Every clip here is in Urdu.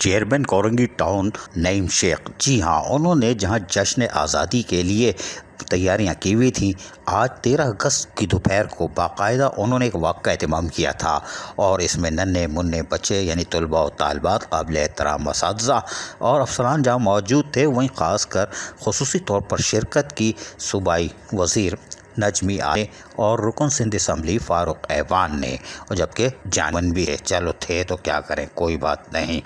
چیئرمین کورنگی ٹاؤن نعیم شیخ، جی ہاں، انہوں نے جہاں جشن آزادی کے لیے تیاریاں کی ہوئی تھیں، آج 13 اگست کی دوپہر کو باقاعدہ انہوں نے ایک واقعہ کا اہتمام کیا تھا، اور اس میں ننھے منھے بچے یعنی طلباء و طالبات، قابل احترام اساتذہ اور افسران جہاں موجود تھے، وہیں خاص کر خصوصی طور پر شرکت کی صوبائی وزیر نجمی عالم اور رکن سندھ اسمبلی فاروق ایوان نے، اور جبکہ جانون بھی ہے، چلو تھے تو کیا کریں، کوئی بات نہیں،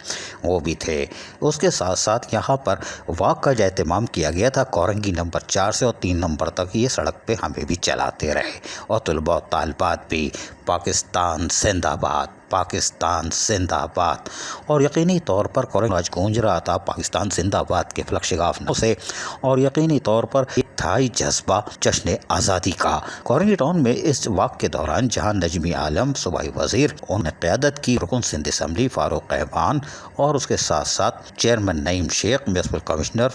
وہ بھی تھے۔ اس کے ساتھ ساتھ یہاں پر واک کا جو اہتمام کیا گیا تھا، کورنگی نمبر 4 سے اور 3 نمبر تک یہ سڑک پہ ہمیں بھی چلاتے رہے، اور طلباء و طالبات بھی پاکستان زندہ باد، پاکستان زندہ باد، اور یقینی طور پر کورنگی آج گونج رہا تھا پاکستان زندہ باد کے فلکشگاف سے، اور یقینی طور پر تھا ہی جذبہ جشن آزادی کا۔ کورنگی ٹاؤن میں اس واقعے کے دوران جہاں نجمی عالم صوبائی وزیر، انہوں نے قیادت کی، رکن سندھ اسمبلی فاروق ایوان اور اس کے ساتھ ساتھ چیئرمین نعیم شیخ، میونسپل کمشنر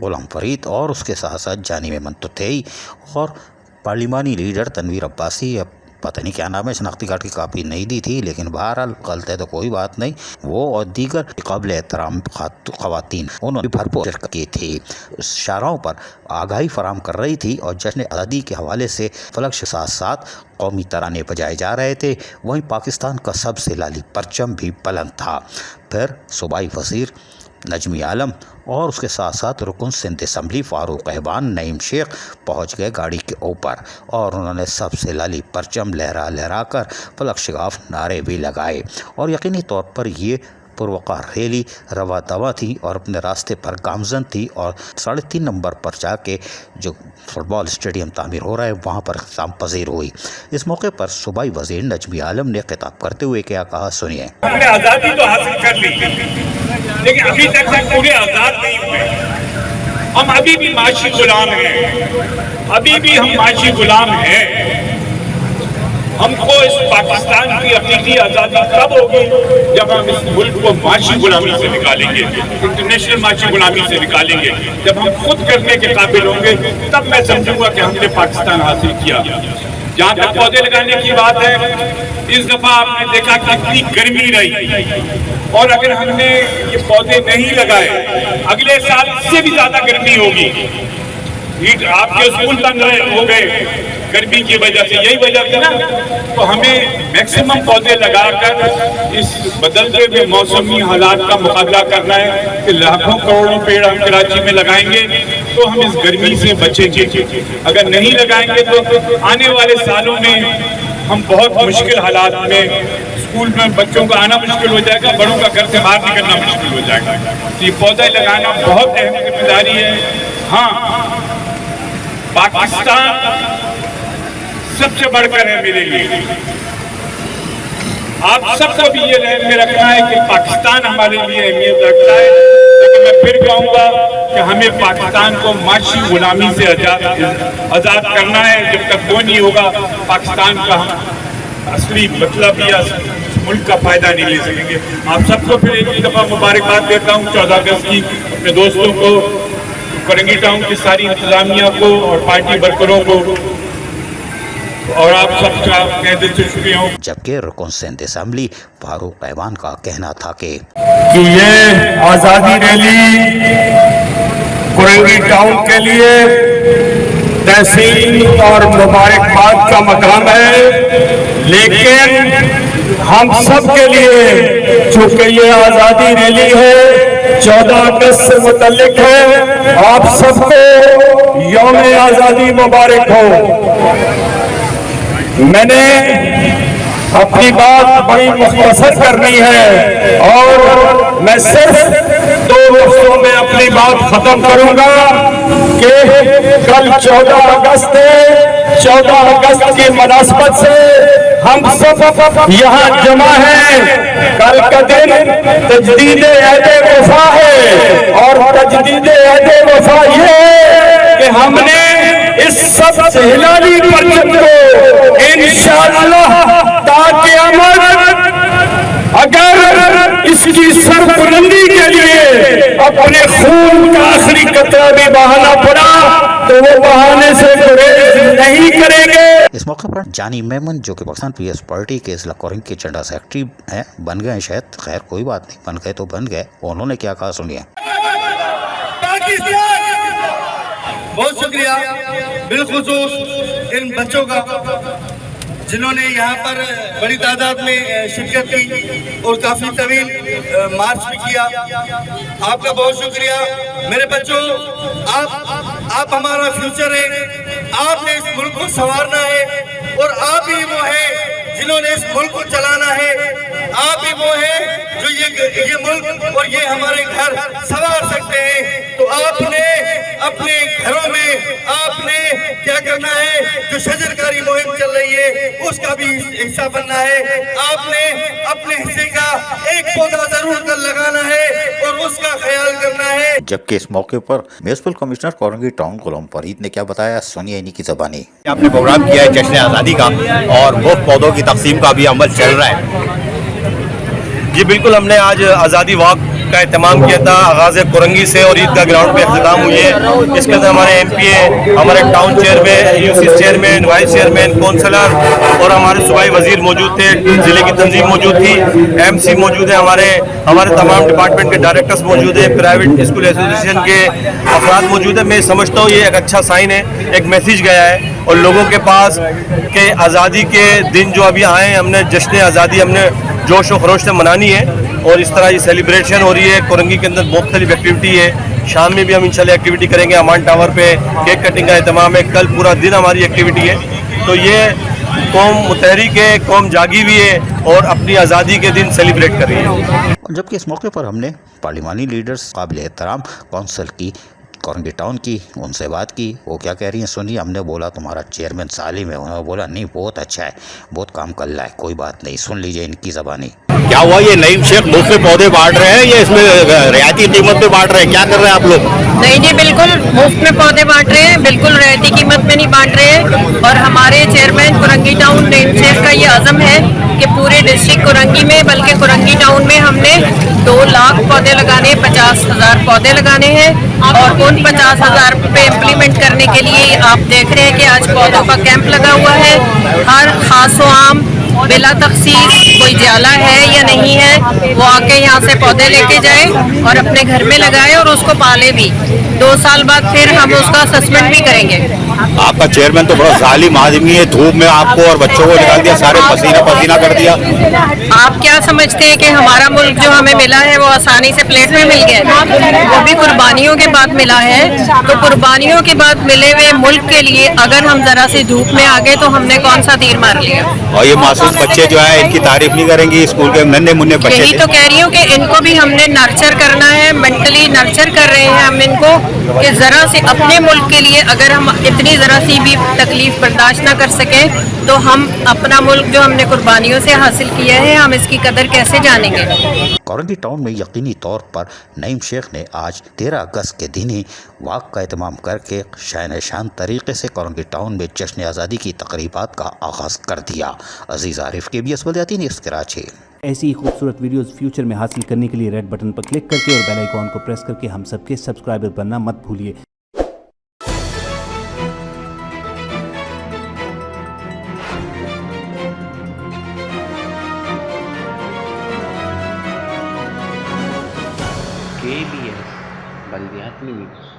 غلام فرید، اور اس کے ساتھ ساتھ جانی ممن تو تھے ہی، اور پارلیمانی لیڈر تنویر عباسی، پتہ نہیں کیا نام ہے، شناختی کارڈ کی کاپی نہیں دی تھی، لیکن بہرحال غلط ہے تو کوئی بات نہیں، وہ اور دیگر قابل احترام خواتین انہوں نے بھرپور شرکت کی تھی، شاہراہوں پر آگاہی فراہم کر رہی تھی، اور جشن آزادی کے حوالے سے فلک کے ساتھ ساتھ قومی ترانے بجائے جا رہے تھے، وہیں پاکستان کا سب سے لالی پرچم بھی بلند تھا۔ پھر صوبائی وزیر نجمی عالم اور اس کے ساتھ ساتھ رکن سندھ اسمبلی فاروق ایوان نعیم شیخ پہنچ گئے گاڑی کے اوپر، اور انہوں نے سب سے لالی پرچم لہرا لہرا کر فلک شگاف نعرے بھی لگائے، اور یقینی طور پر یہ پروقار ریلی روا دوا تھی اور اپنے راستے پر گامزن تھی، اور 3.5 نمبر پر جا کے جو فٹ بال اسٹیڈیم تعمیر ہو رہا ہے وہاں پر اختتام پذیر ہوئی۔ اس موقع پر صوبائی وزیر نجمی عالم نے خطاب کرتے ہوئے کیا کہا، سنیے۔ ہم نے آزادی تو حاصل کر لی، لیکن ابھی تک ہم پورے آزاد نہیں ہوئے، ہم ابھی بھی معاشی غلام ہیں، ابھی بھی ہم معاشی غلام ہیں۔ ہم کو اس پاکستان کی حقیقی آزادی کب ہوگی؟ جب ہم اس ملک کو معاشی غلامی سے نکالیں گے، انٹرنیشنل معاشی غلامی سے نکالیں گے، جب ہم خود کرنے کے قابل ہوں گے، تب میں سمجھوں گا کہ ہم نے پاکستان حاصل کیا۔ جہاں تک پودے لگانے کی بات ہے، اس دفعہ آپ نے دیکھا کہ اتنی گرمی رہی، اور اگر ہم نے یہ پودے نہیں لگائے، اگلے سال اس سے بھی زیادہ گرمی ہوگی۔ آپ کے اسکول بند ہو گئے گرمی کی وجہ سے، یہی وجہ تھی نا، تو ہمیں میکسیمم پودے لگا کر اس بدلتے ہوئے موسمی حالات کا مقابلہ کرنا ہے کہ لاکھوں کروڑوں پیڑ ہم کراچی میں لگائیں گے تو ہم اس گرمی سے بچیں گے، اگر نہیں لگائیں گے تو آنے والے سالوں میں ہم بہت مشکل حالات میں، اسکول میں بچوں کا آنا مشکل ہو جائے گا، بڑوں کا گھر سے باہر نکلنا مشکل ہو جائے گا۔ یہ پودے لگانا بہت اہم ذمہ داری ہے۔ ہاں، پاکستان سب سے بڑھ کر ہے میرے لیے، آپ سب کو بھی یہ ذہن میں رکھنا ہے کہ پاکستان ہمارے لیے اہمیت رکھتا ہے، لیکن میں پھر کہوں گا کہ ہمیں پاکستان کو معاشی غلامی سے آزاد کرنا ہے۔ جب تک وہ نہیں ہوگا، پاکستان کا ہم اصلی مطلب یا ملک کا فائدہ نہیں لے سکیں گے۔ آپ سب کو پھر ایک دفعہ مبارکباد دیتا ہوں 14 اگست کی، اپنے دوستوں کو، کورنگی ٹاؤن کی ساری انتظامیہ کو اور پارٹی ورکروں کو، اور آپ سب کا دل سے شکریہ ہوں۔ جبکہ رکن سندھ اسمبلی فاروق ایوان کا کہنا تھا کہ یہ آزادی ریلی کورنگی ٹاؤن کے لیے تحسین اور مبارکباد کا مقام ہے، لیکن ہم سب کے لیے چونکہ یہ آزادی ریلی ہے 14 اگست سے متعلق ہے، آپ سب کو یوم آزادی مبارک ہو۔ میں نے اپنی بات بڑی مختصر کرنی ہے، اور میں صرف 2 لفظوں میں اپنی بات ختم کروں گا کہ کل 14 اگست ہے، 14 اگست کی مناسبت سے ہم سب یہاں جمع ہیں۔ کل کا دن تجدید عہد وفا ہے، اور تجدید عہد وفا یہ ہے کہ ہم نے اس سب سے ہلالی پرچم کو انشاءاللہ تا قیامت اگر اس کی سربراہی بلندی کے لیے اپنے خون کا آخری قطرہ بھی بہانا پڑا تو وہ بہانے سے گریز نہیں کریں گے۔ اس موقع پر جانی میمن جو کہ پاکستان پیپلز پارٹی کے اضلاع کورنگ کے چنڈا سیکرٹری ہیں، بن گئے شاید، خیر کوئی بات نہیں، بن گئے تو بن گئے، انہوں نے کیا کہا سنیے۔ بہت شکریہ بالخصوص ان بچوں کا جنہوں نے یہاں پر بڑی تعداد میں شرکت کی اور کافی طویل مارچ بھی کیا۔ آپ کا بہت شکریہ میرے بچوں، آپ ہمارا فیوچر ہے، آپ نے اس ملک کو سنوارنا ہے اور آپ ہی وہ ہیں جنہوں نے اس ملک کو چلانا ہے، آپ ہی وہ ہیں جو یہ ملک اور یہ ہمارے گھر سنوار سکتے ہیں۔ تو آپ نے اپنے گھروں میں آپ نے کیا کرنا ہے، جو شجرکاری مہم چل رہی ہے اس کا بھی حصہ بننا ہے، آپ نے اپنے حصے کا ایک پودا ضرور کر لگانا ہے اور اس کا خیال کرنا ہے۔ جبکہ اس موقع پر municipal commissioner Korangi town Ghulam Farid نے کیا بتایا، سنیے انہی کی زبانی۔ آپ نے پروگرام کیا ہے جشن آزادی کا اور مفت پودوں کی تقسیم کا بھی عمل چل رہا ہے۔ جی بالکل، ہم نے آج آزادی واک کا اہتمام کیا تھا، آغاز کورنگی سے اور عیدگاہ گراؤنڈ پہ اختتام ہوئی ہے۔ اس کے اندر ہمارے ایم پی اے، ہمارے town chairman, U C chairman, vice chairman, councillor اور ہمارے صوبائی وزیر موجود تھے، ضلع کی تنظیم موجود تھی، ایم سی موجود ہیں، ہمارے تمام ڈپارٹمنٹ کے ڈائریکٹرز موجود ہیں، پرائیویٹ اسکول ایسوسیشن کے افراد موجود ہیں۔ میں سمجھتا ہوں یہ ایک اچھا سائن ہے، ایک میسیج گیا ہے اور لوگوں کے پاس کہ آزادی کے دن جو ابھی آئے ہیں، ہم نے جشن آزادی ہم نے جوش و خروش سے منانی ہے اور اس طرح یہ سیلیبریشن ہو رہی ہے۔ کورنگی کے اندر مختلف ایکٹیویٹی ہے، شام میں بھی ہم انشاءاللہ ایکٹیویٹی کریں گے، امان ٹاور پہ کیک کٹنگ کا اہتمام ہے، کل پورا دن ہماری ایکٹیویٹی ہے۔ تو یہ قوم متحرک ہے، قوم جاگی بھی ہے اور اپنی آزادی کے دن سیلیبریٹ کر رہی ہے۔ جبکہ اس موقع پر ہم نے پارلیمانی لیڈرز قابل احترام کونسل کی کورنگی ٹاؤن کی، ان سے بات کی، وہ کیا کہہ رہی ہیں سنیے۔ ہم نے بولا تمہارا چیئرمین سالم ہے، انہوں نے بولا نہیں بہت اچھا ہے، بہت کام کر رہا ہے، کوئی بات نہیں، سن لیجئے ان کی زبانی۔ کیا ہوا، یہ نعیم شیخ مفت میں پودے بانٹ رہے ہیں یا اس میں رعایتی قیمت پہ بانٹ رہے ہیں؟ کیا کر رہے ہیں آپ لوگ؟ نہیں جی، بالکل مفت میں پودے بانٹ رہے ہیں، بالکل رعایتی قیمت میں نہیں بانٹ رہے ہیں۔ اور ہمارے چیئرمین کورنگی ٹاؤن نعیم شیخ کا یہ عزم ہے کہ پورے ڈسٹرکٹ کورنگی میں بلکہ کورنگی ٹاؤن میں ہم نے 2 لاکھ پودے لگانے، 50,000 پودے لگانے ہیں اور ان 50,000 پہ امپلیمنٹ کرنے کے لیے آپ دیکھ رہے ہیں کہ آج پودوں کا کیمپ لگا ہوا ہے۔ ہر خاص و عام بلا تخصیص کوئی جالا ہے یا نہیں ہے، وہ آ کے یہاں سے پودے لے کے جائے اور اپنے گھر میں لگائے اور اس کو پالے بھی۔ 2 سال بعد پھر ہم اس کا اسسمنٹ بھی کریں گے۔ آپ کا چیئرمین تو بڑا ظالم آدمی ہے، دھوپ میں آپ کو اور بچوں کو نکال دیا، سارے پسینہ پسینہ کر دیا۔ آپ کیا سمجھتے ہیں کہ ہمارا ملک جو ہمیں ملا ہے وہ آسانی سے پلیٹ میں مل گیا؟ وہ بھی قربانیوں کے بعد ملا ہے۔ تو قربانیوں کے بعد ملے ہوئے ملک کے لیے اگر ہم ذرا سی دھوپ میں آ گئے تو ہم نے کون سا تیر مار لیا؟ اور یہ معصوم بچے جو ہیں ان کی تعریف نہیں کریں گی، اسکول کے ننھے منھے بچے یہی تو کہہ رہی ہوں کہ ان کو بھی ہم نے نرچر کرنا ہے، مینٹلی نرچر کر رہے ہیں ہم ان کو کہ ذرا سے اپنے ملک کے لیے اگر ہم اتنی ذرا سی بھی تکلیف برداشت نہ کر سکیں تو ہم اپنا ملک جو ہم نے قربانیوں سے حاصل کیا ہے ہم اس کی قدر کیسے جانیں گے؟ کورنگی ٹاؤن میں یقینی طور پر نعیم شیخ نے آج 13 اگست کے دن ہی واک کا اہتمام کر کے شان طریقے سے کورنگی ٹاؤن میں جشن آزادی کی تقریبات کا آغاز کر دیا۔ عزیز عارف کے بی ایس بلیاتی نیوز کراچی۔ ایسی ہی خوبصورت ویڈیوز فیوچر میں حاصل کرنے کے لیے ریڈ بٹن پر کلک کر کے اور بیل آئیکن کو پریس کر کے ہم سب کے سبسکرائبر بننا مت بھولیے۔ KBS بلدیاتی نیوز۔